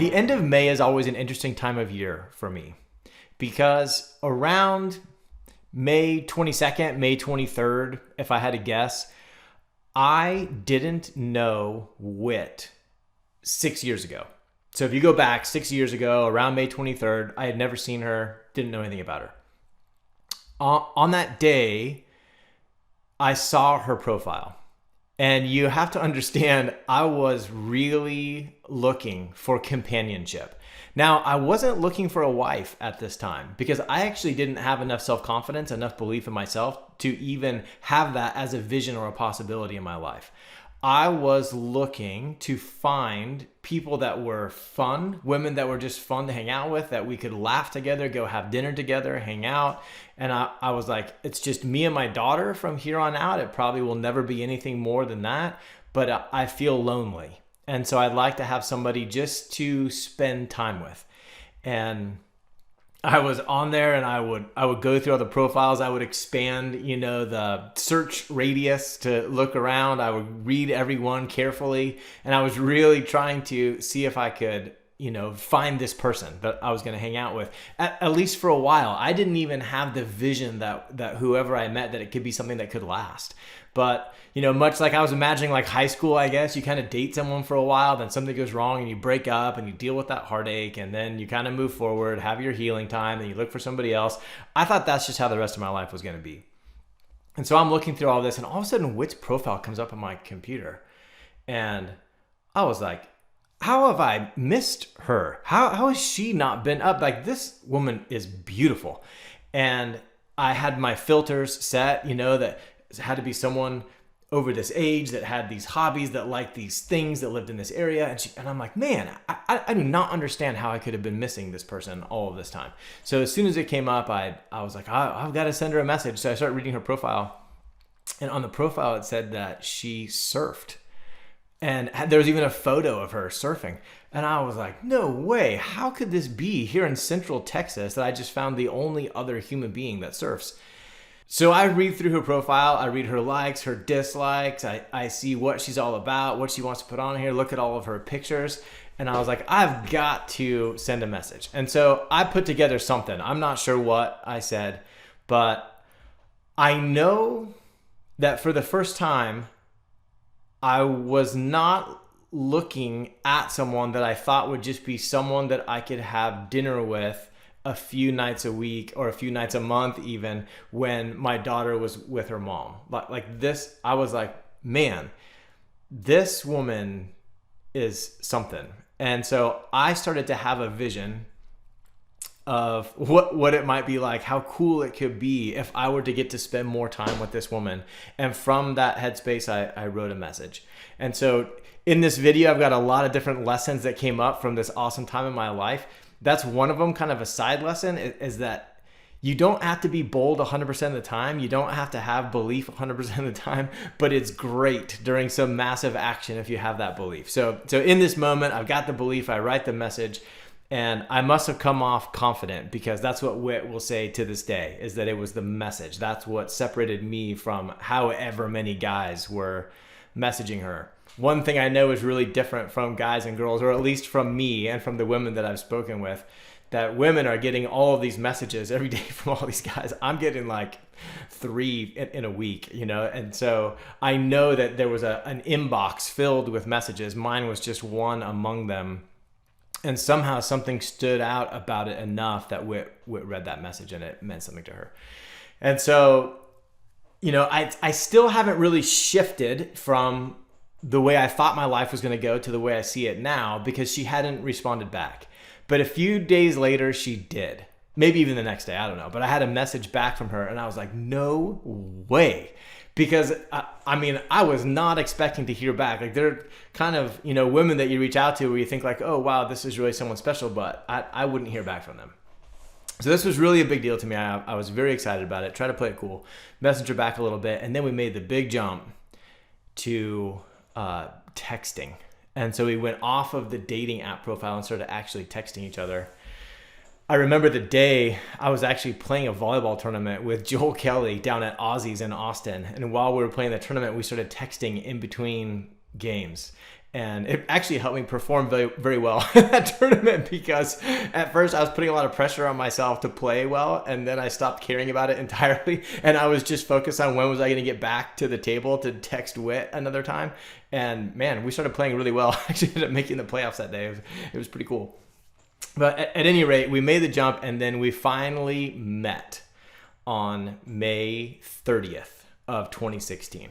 The end of May is always an interesting time of year for me because around May 22nd, May 23rd, if I had to guess, I didn't know Whit 6 years ago. So if you go back 6 years ago, around May 23rd, I had never seen her, didn't know anything about her. On that day, I saw her profile. And you have to understand, I was really looking for companionship. Now, I wasn't looking for a wife at this time because I actually didn't have enough self-confidence, enough belief in myself to even have that as a vision or a possibility in my life. I was looking to find people that were fun, women that were just fun to hang out with, that we could laugh together, go have dinner together, hang out. And I was like, it's just me and my daughter from here on out. It probably will never be anything more than that, but I feel lonely. And so I'd like to have somebody just to spend time with. And I was on there and I would go through all the profiles. I would expand, the search radius to look around. I would read everyone carefully. And I was really trying to see if I could, find this person that I was going to hang out with, at least for a while. I didn't even have the vision that whoever I met, that it could be something that could last. But, much like I was imagining like high school, I guess, you kind of date someone for a while, then something goes wrong and you break up and you deal with that heartache, and then you kind of move forward, have your healing time, and you look for somebody else. I thought that's just how the rest of my life was going to be. And so I'm looking through all this, and all of a sudden Whit's profile comes up on my computer. And I was like, how have I missed her? How has she not been up? Like, this woman is beautiful. And I had my filters set, that it had to be someone over this age that had these hobbies, that liked these things, that lived in this area. And I'm like, man, I do not understand how I could have been missing this person all of this time. So as soon as it came up, I was like, I've got to send her a message. So I started reading her profile. And on the profile, it said that she surfed. And there was even a photo of her surfing. And I was like, no way. How could this be here in Central Texas that I just found the only other human being that surfs? So I read through her profile. I read her likes, her dislikes. I see what she's all about, what she wants to put on here, look at all of her pictures. And I was like, I've got to send a message. And so I put together something. I'm not sure what I said, but I know that for the first time, I was not looking at someone that I thought would just be someone that I could have dinner with a few nights a week or a few nights a month, even when my daughter was with her mom. Like this, I was like, man, this woman is something. And so I started to have a vision of what it might be like, how cool it could be if I were to get to spend more time with this woman. And from that headspace, I wrote a message. And so in this video, I've got a lot of different lessons that came up from this awesome time in my life. That's one of them, kind of a side lesson, is that you don't have to be bold 100% of the time. You don't have to have belief 100% of the time, but it's great during some massive action if you have that belief. So in this moment, I've got the belief, I write the message, and I must have come off confident, because that's what Whit will say to this day, is that it was the message. That's what separated me from however many guys were messaging her. One thing I know is really different from guys and girls, or at least from me and from the women that I've spoken with, that women are getting all of these messages every day from all these guys. I'm getting like 3 in a week, And so I know that there was an inbox filled with messages. Mine was just one among them. And somehow something stood out about it enough that Whit read that message and it meant something to her. And so, I still haven't really shifted from the way I thought my life was going to go to the way I see it now, because she hadn't responded back. But a few days later, she did. Maybe even the next day, I don't know. But I had a message back from her and I was like, no way. Because I was not expecting to hear back. Like, they're kind of, women that you reach out to where you think like, oh, wow, this is really someone special, but I wouldn't hear back from them. So this was really a big deal to me. I was very excited about it. Tried to play it cool, message her back a little bit. And then we made the big jump to texting. And so we went off of the dating app profile and started actually texting each other. I remember the day I was actually playing a volleyball tournament with Joel Kelly down at Aussie's in Austin. And while we were playing the tournament, we started texting in between games. And it actually helped me perform very, very well in that tournament, because at first I was putting a lot of pressure on myself to play well, and then I stopped caring about it entirely. And I was just focused on when was I going to get back to the table to text Whit another time. And man, we started playing really well. I actually ended up making the playoffs that day. It was pretty cool. But at any rate, we made the jump, and then we finally met on May 30th of 2016.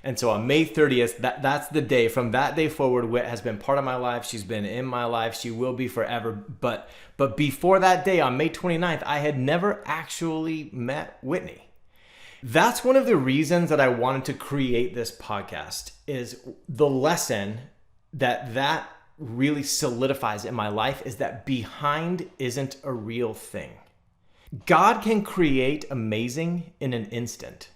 And so on May 30th, that's the day. From that day forward, Whit has been part of my life. She's been in my life. She will be forever. But before that day, on May 29th, I had never actually met Whitney. That's one of the reasons that I wanted to create this podcast, is the lesson that really solidifies in my life is that behind isn't a real thing. God can create amazing in an instant.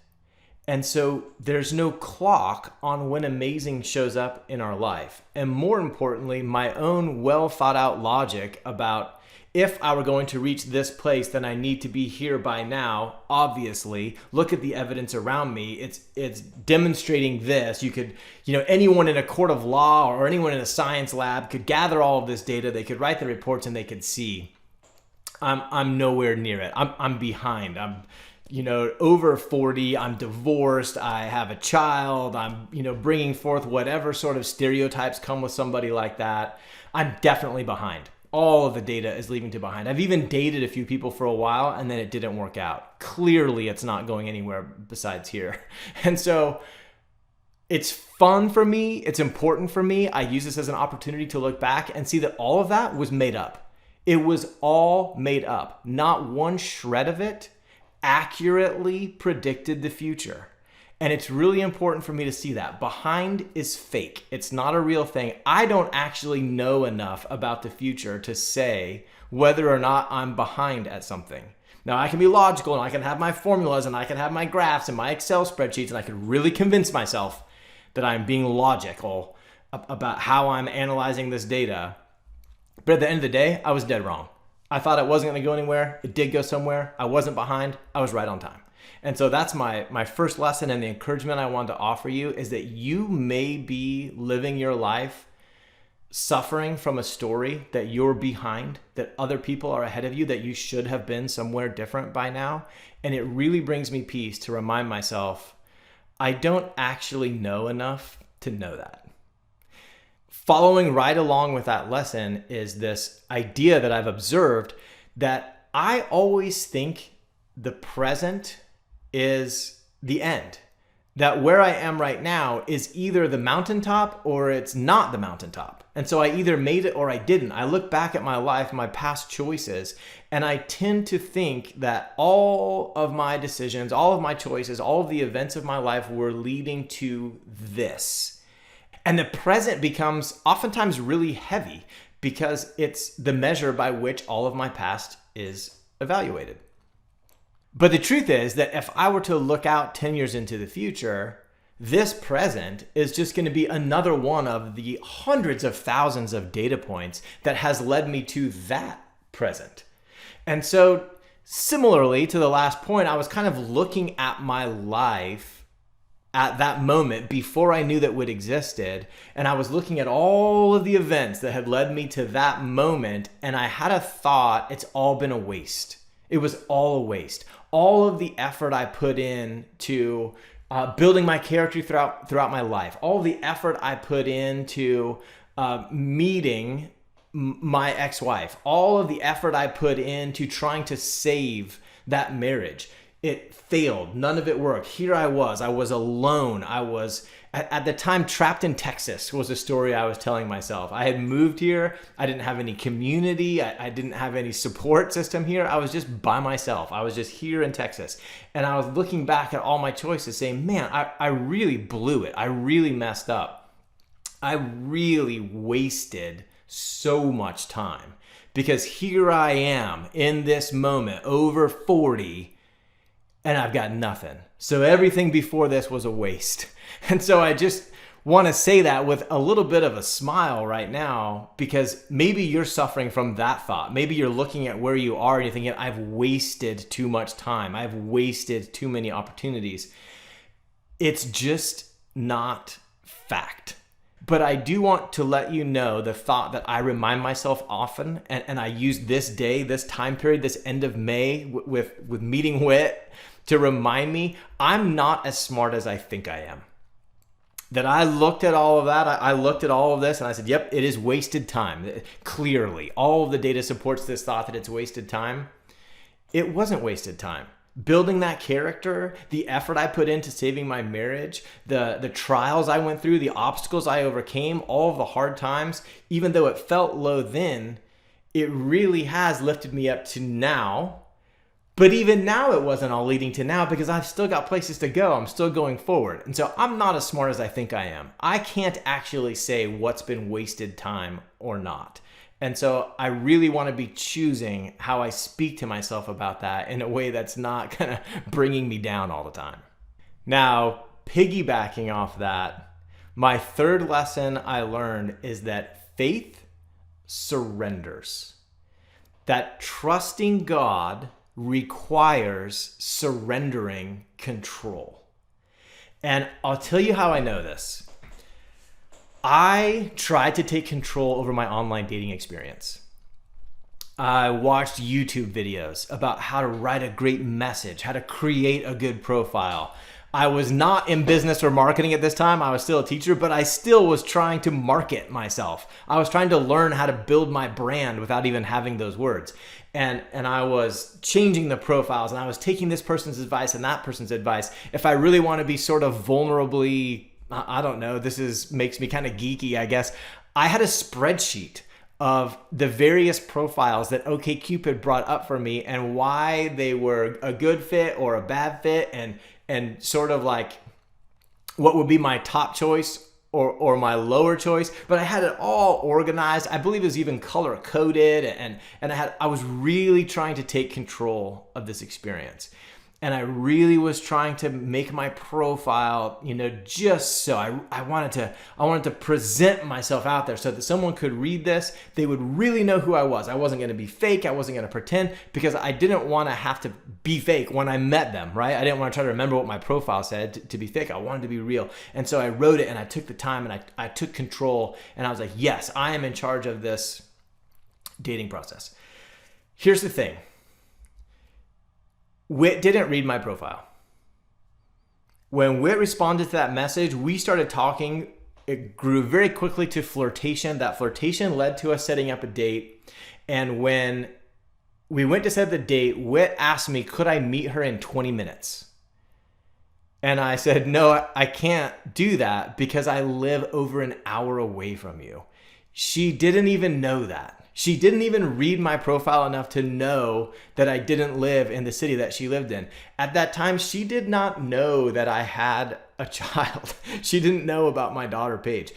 And so there's no clock on when amazing shows up in our life. And more importantly, my own well thought out logic about if I were going to reach this place, then I need to be here by now. Obviously, look at the evidence around me. It's demonstrating this. You could, anyone in a court of law or anyone in a science lab could gather all of this data. They could write the reports and they could see I'm nowhere near it. I'm behind. I'm over 40, I'm divorced, I have a child, I'm, bringing forth whatever sort of stereotypes come with somebody like that. I'm definitely behind. All of the data is leaving to behind. I've even dated a few people for a while and then it didn't work out. Clearly, it's not going anywhere besides here. And so it's fun for me. It's important for me. I use this as an opportunity to look back and see that all of that was made up. It was all made up. Not one shred of it accurately predicted the future. And it's really important for me to see that. Behind is fake. It's not a real thing. I don't actually know enough about the future to say whether or not I'm behind at something. Now, I can be logical and I can have my formulas and I can have my graphs and my Excel spreadsheets, and I can really convince myself that I'm being logical about how I'm analyzing this data. But at the end of the day, I was dead wrong. I thought it wasn't going to go anywhere. It did go somewhere. I wasn't behind. I was right on time. And so that's my first lesson, and the encouragement I wanted to offer you is that you may be living your life suffering from a story that you're behind, that other people are ahead of you, that you should have been somewhere different by now. And it really brings me peace to remind myself, I don't actually know enough to know that. Following right along with that lesson is this idea that I've observed that I always think the present is the end. That where I am right now is either the mountaintop or it's not the mountaintop. And so I either made it or I didn't. I look back at my life, my past choices, and I tend to think that all of my decisions, all of my choices, all of the events of my life were leading to this. And the present becomes oftentimes really heavy because it's the measure by which all of my past is evaluated. But the truth is that if I were to look out 10 years into the future, this present is just going to be another one of the hundreds of thousands of data points that has led me to that present. And so similarly to the last point, I was kind of looking at my life at that moment before I knew that Whit existed. And I was looking at all of the events that had led me to that moment. And I had a thought, it's all been a waste. It was all a waste. All of the effort I put in to building my character throughout my life, all the effort I put into meeting my ex-wife, all of the effort I put into trying to save that marriage, it failed. None of it worked. Here I was alone. I was at the time trapped in Texas was a story I was telling myself. I had moved here. I didn't have any community. I didn't have any support system here. I was just by myself. I was just here in Texas. And I was looking back at all my choices saying, man, I really blew it. I really messed up. I really wasted so much time because here I am in this moment over 40 and I've got nothing. So everything before this was a waste. And so I just want to say that with a little bit of a smile right now, because maybe you're suffering from that thought. Maybe you're looking at where you are and you're thinking, I've wasted too much time. I've wasted too many opportunities. It's just not fact. But I do want to let you know the thought that I remind myself often, and I use this day, this time period, this end of May with meeting Whit to remind me I'm not as smart as I think I am. That I looked at all of that, I looked at all of this and I said, yep, it is wasted time. Clearly, all of the data supports this thought that it's wasted time. It wasn't wasted time. Building that character, the effort I put into saving my marriage, the trials I went through, the obstacles I overcame, all of the hard times, even though it felt low then, it really has lifted me up to now. But even now, it wasn't all leading to now because I've still got places to go. I'm still going forward. And so I'm not as smart as I think I am. I can't actually say what's been wasted time or not. And so I really want to be choosing how I speak to myself about that in a way that's not kind of bringing me down all the time. Now, piggybacking off that, my third lesson I learned is that faith surrenders. That trusting God requires surrendering control. And I'll tell you how I know this. I tried to take control over my online dating experience. I watched YouTube videos about how to write a great message, how to create a good profile. I was not in business or marketing at this time. I was still a teacher, but I still was trying to market myself. I was trying to learn how to build my brand without even having those words. And I was changing the profiles and I was taking this person's advice and that person's advice. If I really want to be sort of vulnerably, I don't know, makes me kind of geeky, I guess. I had a spreadsheet of the various profiles that Ok Cupid brought up for me and why they were a good fit or a bad fit and sort of like what would be my top choice or my lower choice. But I had it all organized. I believe it was even color coded and I was really trying to take control of this experience. And I really was trying to make my profile, just so I wanted to present myself out there so that someone could read this. They would really know who I was. I wasn't going to be fake. I wasn't going to pretend because I didn't want to have to be fake when I met them, right? I didn't want to try to remember what my profile said to be fake. I wanted to be real. And so I wrote it and I took the time and I took control and I was like, yes, I am in charge of this dating process. Here's the thing. Whit didn't read my profile. When Whit responded to that message, we started talking. It grew very quickly to flirtation. That flirtation led to us setting up a date. And when we went to set the date, Whit asked me, could I meet her in 20 minutes? And I said, no, I can't do that because I live over an hour away from you. She didn't even know that. She didn't even read my profile enough to know that I didn't live in the city that she lived in. At that time, she did not know that I had a child. She didn't know about my daughter, Paige.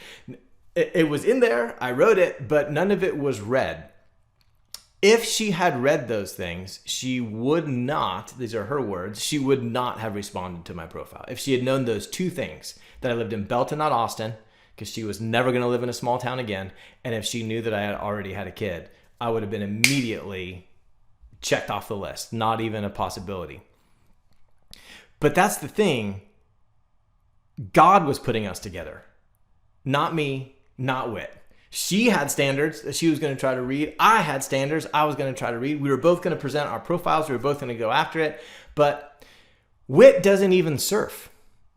It was in there, I wrote it, but none of it was read. If she had read those things, she would not, these are her words, she would not have responded to my profile. If she had known those two things, that I lived in Belton, not Austin, because she was never going to live in a small town again. And if she knew that I had already had a kid, I would have been immediately checked off the list. Not even a possibility. But that's the thing. God was putting us together. Not me, not Whit. She had standards that she was going to try to read. I had standards I was going to try to read. We were both going to present our profiles. We were both going to go after it. But Whit doesn't even surf.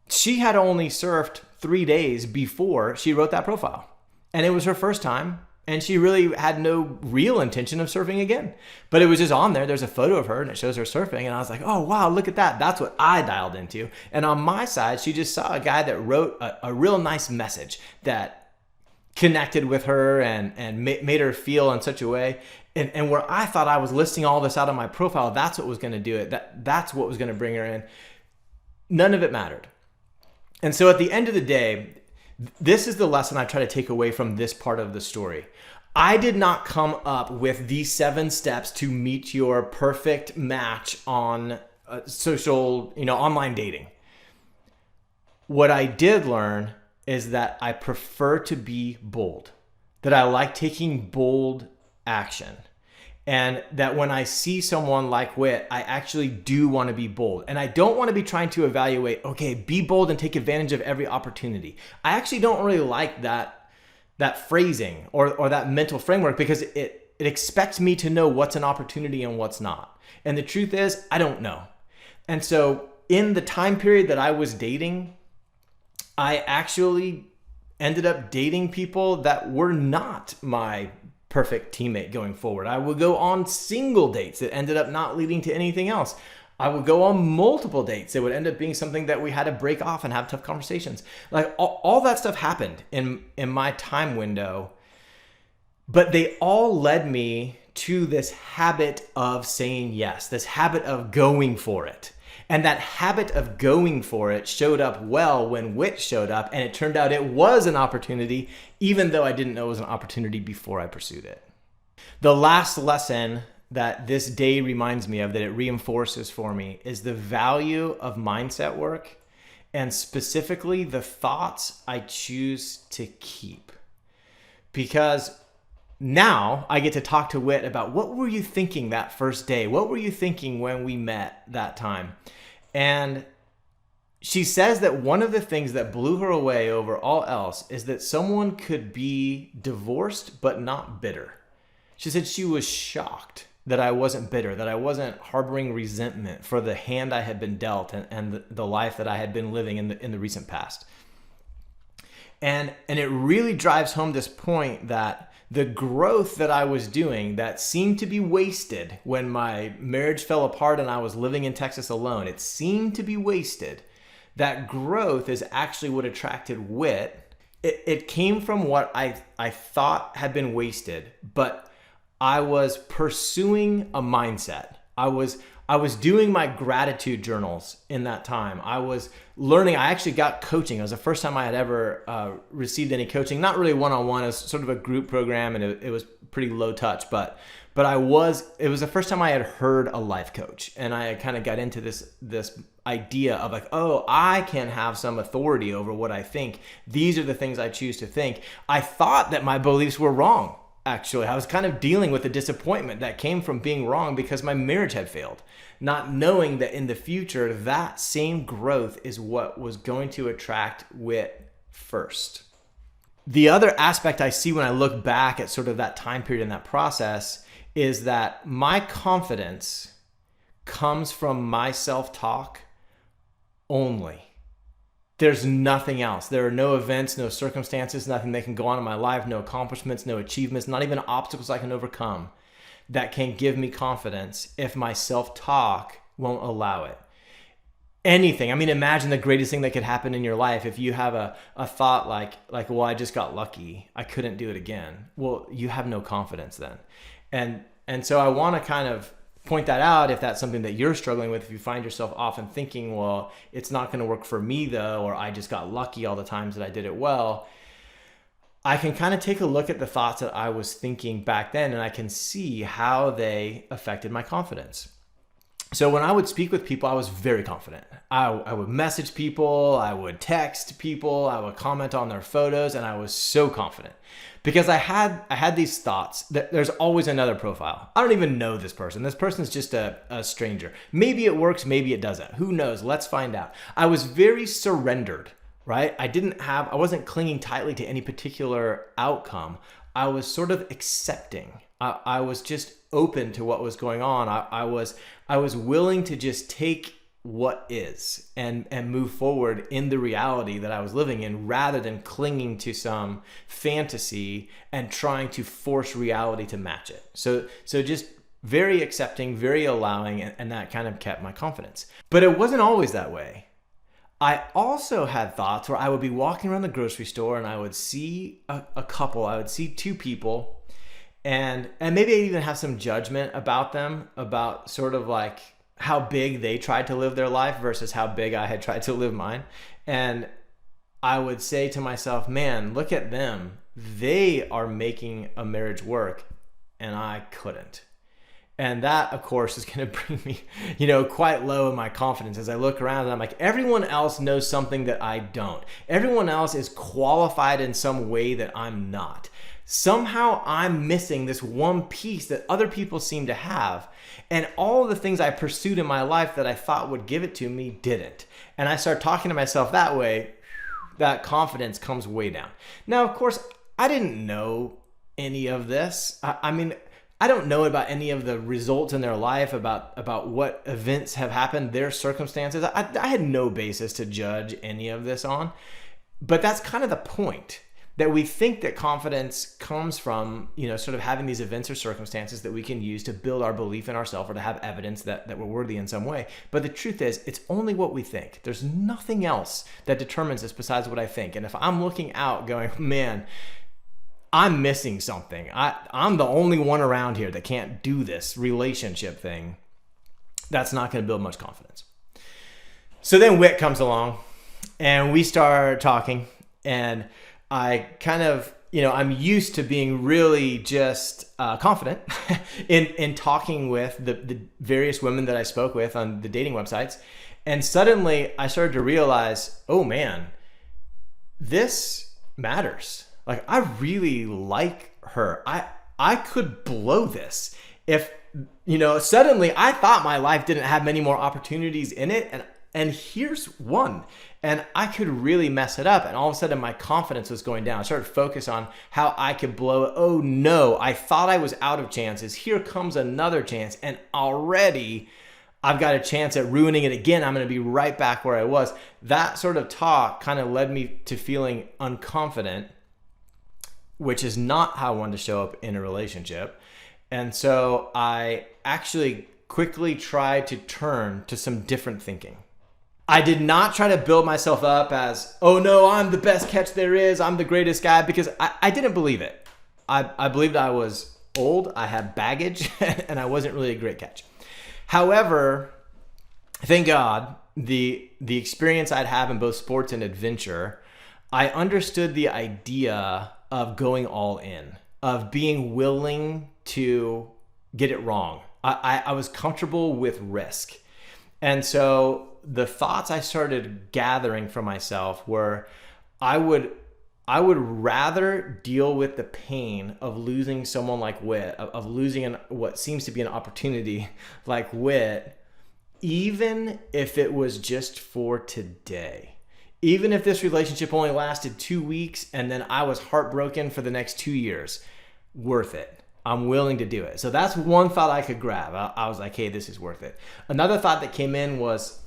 She had only surfed 3 days before she wrote that profile. And it was her first time. And she really had no real intention of surfing again. But it was just on there. There's a photo of her and it shows her surfing. And I was like, oh, wow, look at that. That's what I dialed into. And on my side, she just saw a guy that wrote a real nice message that connected with her and made her feel in such a way. And where I thought I was listing all this out on my profile, that's what was going to do it. That's what was going to bring her in. None of it mattered. And so at the end of the day, this is the lesson I try to take away from this part of the story. I did not come up with these 7 steps to meet your perfect match on social, online dating. What I did learn is that I prefer to be bold, that I like taking bold action. And that when I see someone like Whit, I actually do want to be bold. And I don't want to be trying to evaluate, okay, be bold and take advantage of every opportunity. I actually don't really like that that phrasing or that mental framework, because it expects me to know what's an opportunity and what's not. And the truth is, I don't know. And so in the time period that I was dating, I actually ended up dating people that were not my perfect teammate going forward. I would go on single dates that ended up not leading to anything else. I would go on multiple dates that would end up being something that we had to break off and have tough conversations. Like all that stuff happened in my time window, but they all led me to this habit of saying yes, this habit of going for it. And that habit of going for it showed up well when Whit showed up, and it turned out it was an opportunity, even though I didn't know it was an opportunity before I pursued it. The last lesson that this day reminds me of, that it reinforces for me, is the value of mindset work, and specifically the thoughts I choose to keep. Because now I get to talk to Whit about, what were you thinking that first day? What were you thinking when we met that time? And she says that one of the things that blew her away over all else is that someone could be divorced but not bitter. She said she was shocked that I wasn't bitter, that I wasn't harboring resentment for the hand I had been dealt and the life that I had been living in the recent past. And it really drives home this point that the growth that I was doing that seemed to be wasted when my marriage fell apart and I was living in Texas alone, it seemed to be wasted. That growth is actually what attracted Whit. It came from what I thought had been wasted, but I was pursuing a mindset. I was doing my gratitude journals in that time. I was learning. I actually got coaching. It was the first time I had ever received any coaching. Not really one-on-one. It was sort of a group program, and it was pretty low touch. But it was the first time I had heard a life coach, and I kind of got into this idea of like, oh, I can have some authority over what I think. These are the things I choose to think. I thought that my beliefs were wrong. Actually, I was kind of dealing with the disappointment that came from being wrong because my marriage had failed, not knowing that in the future, that same growth is what was going to attract Whit first. The other aspect I see when I look back at sort of that time period and that process is that my confidence comes from my self-talk only. There's nothing else. There are no events, no circumstances, nothing that can go on in my life, no accomplishments, no achievements, not even obstacles I can overcome that can give me confidence if my self-talk won't allow it. Anything. I mean, imagine the greatest thing that could happen in your life if you have a thought like, well, I just got lucky. I couldn't do it again. Well, you have no confidence then. And so I want to kind of point that out if that's something that you're struggling with. If you find yourself often thinking, well, it's not going to work for me though, or I just got lucky all the times that I did it well, I can kind of take a look at the thoughts that I was thinking back then, and I can see how they affected my confidence. So when I would speak with people, I was very confident. I would message people, I would text people, I would comment on their photos, and I was so confident because I had these thoughts that there's always another profile. I don't even know this person. This person's just a stranger. Maybe it works, maybe it doesn't. Who knows? Let's find out. I was very surrendered, right? I wasn't clinging tightly to any particular outcome. I was sort of accepting. I was just open to what was going on. I was willing to just take what is and move forward in the reality that I was living in, rather than clinging to some fantasy and trying to force reality to match it. So just very accepting, very allowing, and that kind of kept my confidence. But it wasn't always that way. I also had thoughts where I would be walking around the grocery store and I would see a couple, I would see two people, and maybe I'd even have some judgment about them, about sort of like how big they tried to live their life versus how big I had tried to live mine. And I would say to myself, man, look at them. They are making a marriage work and I couldn't. And that, of course, is going to bring me, quite low in my confidence as I look around and I'm like, everyone else knows something that I don't. Everyone else is qualified in some way that I'm not. Somehow I'm missing this one piece that other people seem to have. And all of the things I pursued in my life that I thought would give it to me didn't. And I start talking to myself that way, that confidence comes way down. Now, of course, I didn't know any of this. I mean, I don't know about any of the results in their life, about what events have happened, their circumstances. I had no basis to judge any of this on. But that's kind of the point, that we think that confidence comes from, sort of having these events or circumstances that we can use to build our belief in ourselves or to have evidence that we're worthy in some way. But the truth is, it's only what we think. There's nothing else that determines this besides what I think. And if I'm looking out going, man, I'm missing something, I'm the only one around here that can't do this relationship thing, that's not going to build much confidence. So then Whit comes along and we start talking, and I kind of, I'm used to being really just confident in talking with the various women that I spoke with on the dating websites. And suddenly I started to realize, oh man, this matters. Like, I really like her. I could blow this. If, suddenly I thought my life didn't have many more opportunities in it. And here's one. And I could really mess it up. And all of a sudden my confidence was going down. I started to focus on how I could blow it. Oh no, I thought I was out of chances. Here comes another chance. And already I've got a chance at ruining it again. I'm going to be right back where I was. That sort of talk kind of led me to feeling unconfident, which is not how I wanted to show up in a relationship. And so I actually quickly tried to turn to some different thinking. I did not try to build myself up as, oh no, I'm the best catch there is, I'm the greatest guy, because I didn't believe it. I believed I was old, I had baggage, and I wasn't really a great catch. However, thank God, the experience I'd have in both sports and adventure, I understood the idea of going all in, of being willing to get it wrong. I was comfortable with risk. And so the thoughts I started gathering for myself were, I would rather deal with the pain of losing someone like Whit, of losing what seems to be an opportunity like Whit, even if it was just for today. Even if this relationship only lasted 2 weeks and then I was heartbroken for the next 2 years, worth it. I'm willing to do it. So that's one thought I could grab. I was like, hey, this is worth it. Another thought that came in was,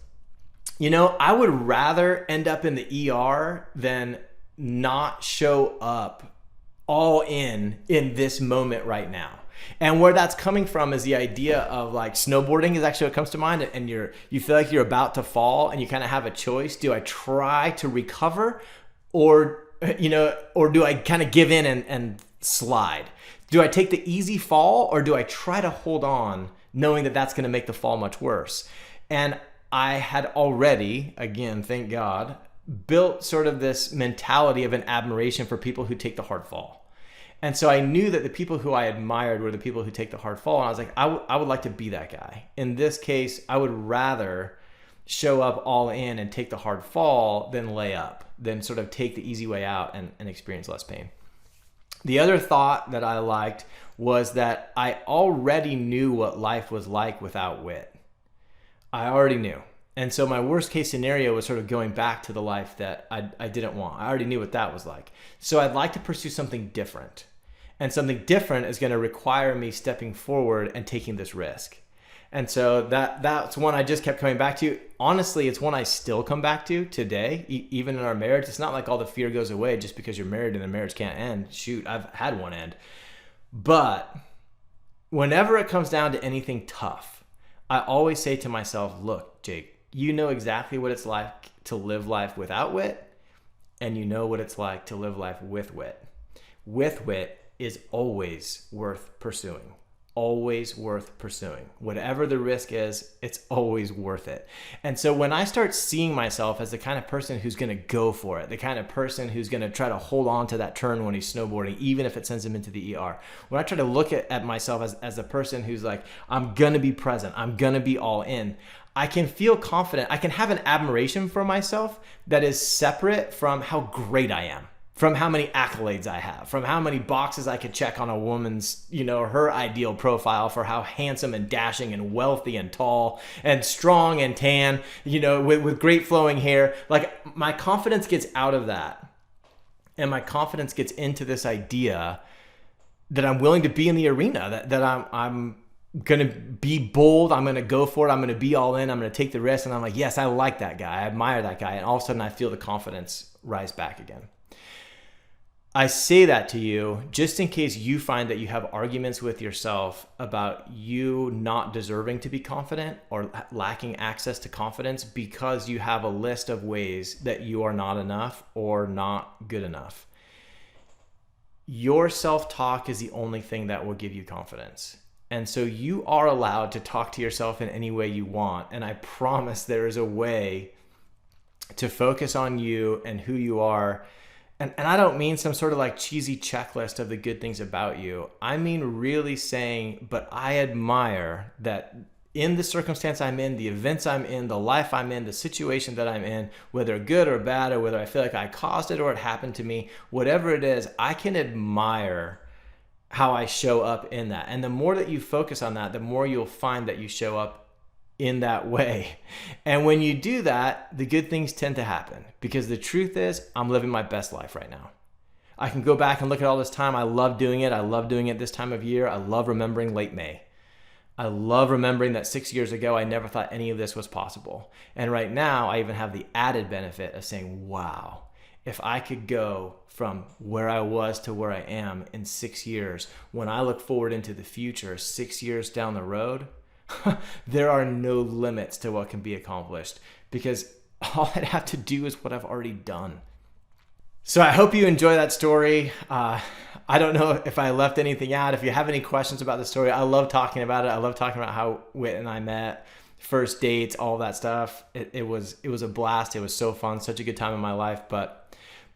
I would rather end up in the ER than not show up all in this moment right now. And where that's coming from is the idea of, like, snowboarding is actually what comes to mind. And you feel like you're about to fall and you kind of have a choice. Do I try to recover or do I kind of give in and slide? Do I take the easy fall or do I try to hold on knowing that that's going to make the fall much worse? And I had already, again, thank God, built sort of this mentality of an admiration for people who take the hard fall. And so I knew that the people who I admired were the people who take the hard fall. And I was like, I would like to be that guy. In this case, I would rather show up all in and take the hard fall than lay up, than sort of take the easy way out and experience less pain. The other thought that I liked was that I already knew what life was like without Whit. I already knew. And so my worst case scenario was sort of going back to the life that I didn't want. I already knew what that was like. So I'd like to pursue something different. And something different is going to require me stepping forward and taking this risk. And so that's one I just kept coming back to. Honestly, it's one I still come back to today, even in our marriage. It's not like all the fear goes away just because you're married and the marriage can't end. Shoot, I've had one end. But whenever it comes down to anything tough, I always say to myself, look, Jake, you know exactly what it's like to live life without Whit, and you know what it's like to live life with Whit. With Whit is always worth pursuing. Always worth pursuing. Whatever the risk is, it's always worth it. And so when I start seeing myself as the kind of person who's going to go for it, the kind of person who's going to try to hold on to that turn when he's snowboarding, even if it sends him into the ER, when I try to look at myself as a person who's like, I'm going to be present, I'm going to be all in, I can feel confident. I can have an admiration for myself that is separate from how great I am, from how many accolades I have, from how many boxes I could check on a woman's, her ideal profile for how handsome and dashing and wealthy and tall and strong and tan, with great flowing hair. Like, my confidence gets out of that. and my confidence gets into this idea that I'm willing to be in the arena, that I'm going to be bold. I'm going to go for it. I'm going to be all in. I'm going to take the risk. And I'm like, yes, I like that guy. I admire that guy. And all of a sudden I feel the confidence rise back again. I say that to you just in case you find that you have arguments with yourself about you not deserving to be confident or lacking access to confidence because you have a list of ways that you are not enough or not good enough. Your self-talk is the only thing that will give you confidence. And so you are allowed to talk to yourself in any way you want. And I promise there is a way to focus on you and who you are. And I don't mean some sort of like cheesy checklist of the good things about you. I mean really saying, but I admire that in the circumstance I'm in, the events I'm in, the life I'm in, the situation that I'm in, whether good or bad, or whether I feel like I caused it or it happened to me, whatever it is, I can admire how I show up in that. And the more that you focus on that, the more you'll find that you show up in that way. And when you do that, the good things tend to happen, because the truth is I'm living my best life right now. I can go back and look at all this time. I love doing it. I love doing it this time of year. I love remembering late May. I love remembering that 6 years ago, I never thought any of this was possible. And right now I even have the added benefit of saying, wow, if I could go from where I was to where I am in 6 years, when I look forward into the future, 6 years down the road, there are no limits to what can be accomplished, because all I'd have to do is what I've already done. So I hope you enjoy that story. I don't know if I left anything out. If you have any questions about the story, I love talking about it. I love talking about how Whit and I met, first dates, all that stuff. It was a blast. It was so fun, such a good time in my life. But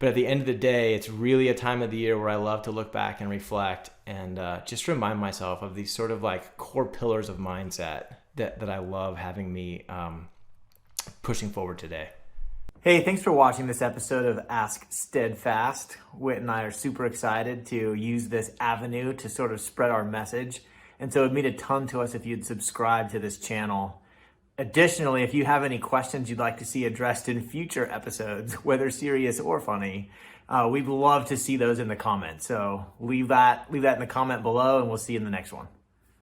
at the end of the day, it's really a time of the year where I love to look back and reflect and just remind myself of these sort of like core pillars of mindset that I love having me pushing forward today. Hey, thanks for watching this episode of Ask Steadfast. Whit and I are super excited to use this avenue to sort of spread our message. And so it would mean a ton to us if you'd subscribe to this channel. Additionally, if you have any questions you'd like to see addressed in future episodes, whether serious or funny, we'd love to see those in the comments. So leave that in the comment below, and we'll see you in the next one.